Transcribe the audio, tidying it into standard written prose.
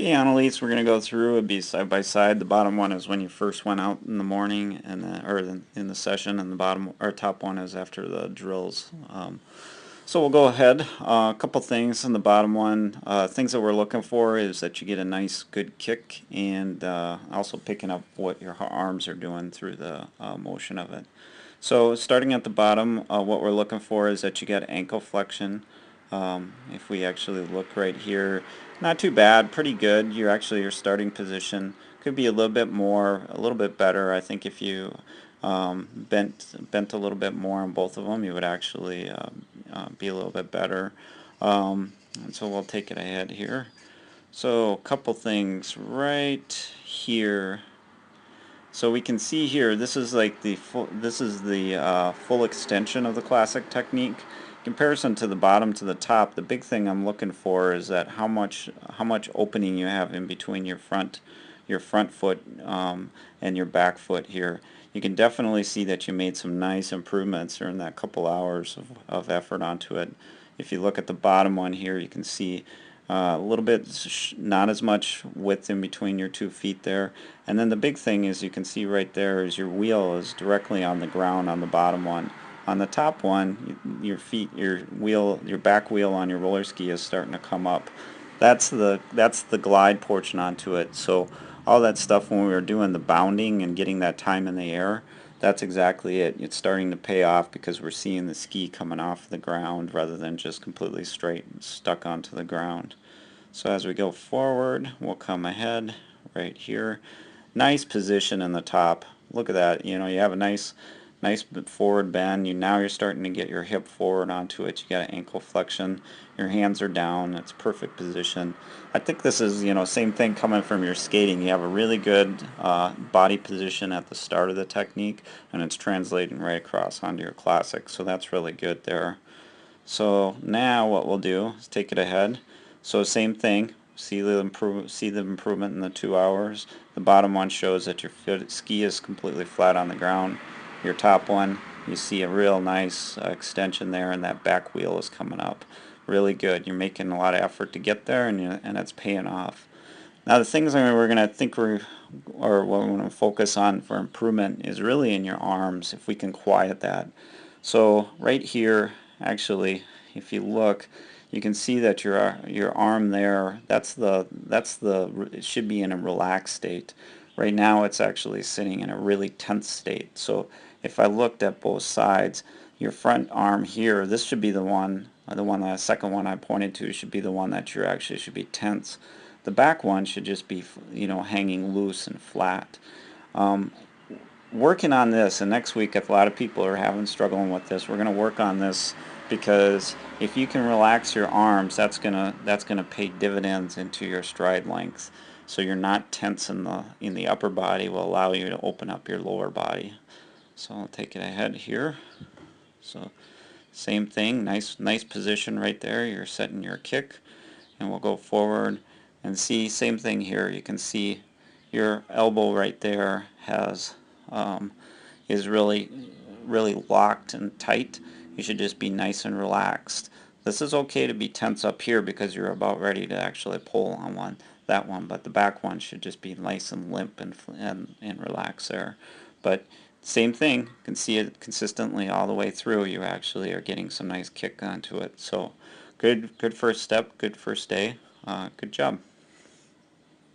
Okay, Analiese, we're going to go through it, be side by side. The bottom one is when you first went out in the morning, and in the session, and the bottom or top one is after the drills. So we'll go ahead. A couple things in the bottom one. Things that we're looking for is that you get a nice, good kick, and also picking up what your arms are doing through the motion of it. So starting at the bottom, what we're looking for is that you get ankle flexion. If we actually look right here, not too bad, pretty good. You're actually your starting position could be a little bit more, a little bit better. I think if you bent a little bit more on both of them, you would actually be a little bit better. And so we'll take it ahead here. So a couple things right here. So we can see here, this is like the full extension of the classic technique. In comparison to the bottom to the top, the big thing I'm looking for is that how much opening you have in between your front foot and your back foot here. You can definitely see that you made some nice improvements during that couple hours of effort onto it. If you look at the bottom one here, you can see a little bit, not as much width in between your 2 feet there. And then the big thing is you can see right there is your wheel is directly on the ground on the bottom one. On the top one, your back wheel on your roller ski is starting to come up. That's the glide portion onto it. So all that stuff when we were doing the bounding and getting that time in the air, that's exactly it. It's starting to pay off because we're seeing the ski coming off the ground rather than just completely straight and stuck onto the ground. So as we go forward, we'll come ahead right here. Nice position in the top. Look at that. You know, you have a nice forward bend. Now you're starting to get your hip forward onto it. You got an ankle flexion. Your hands are down. It's perfect position. I think this is, same thing coming from your skating. You have a really good body position at the start of the technique, and it's translating right across onto your classic. So that's really good there. So now what we'll do is take it ahead. So same thing. See the improvement in the 2 hours. The bottom one shows that your ski is completely flat on the ground. Your top one, you see a real nice extension there, and that back wheel is coming up. Really good. You're making a lot of effort to get there, and it's paying off. Now the things we're going to what we're going to focus on for improvement is really in your arms, if we can quiet that. So right here, actually, if you look, you can see that your arm there, it should be in a relaxed state. Right now it's actually sitting in a really tense state. So if I looked at both sides, your front arm here, this should be the second one I pointed to should be the one that you actually should be tense. The back one should just be, hanging loose and flat. Working on this, and next week if a lot of people are struggling with this, we're going to work on this, because if you can relax your arms, that's gonna pay dividends into your stride length. So you're not tense in the upper body, will allow you to open up your lower body. So I'll take it ahead here. So same thing, nice position right there. You're setting your kick, and we'll go forward and see same thing here. You can see your elbow right there is really locked and tight. You should just be nice and relaxed. This is okay to be tense up here because you're about ready to actually pull on that one, but the back one should just be nice and limp and relaxed there. But same thing, you can see it consistently all the way through. You actually are getting some nice kick onto it. So good first step, good first day. Good job.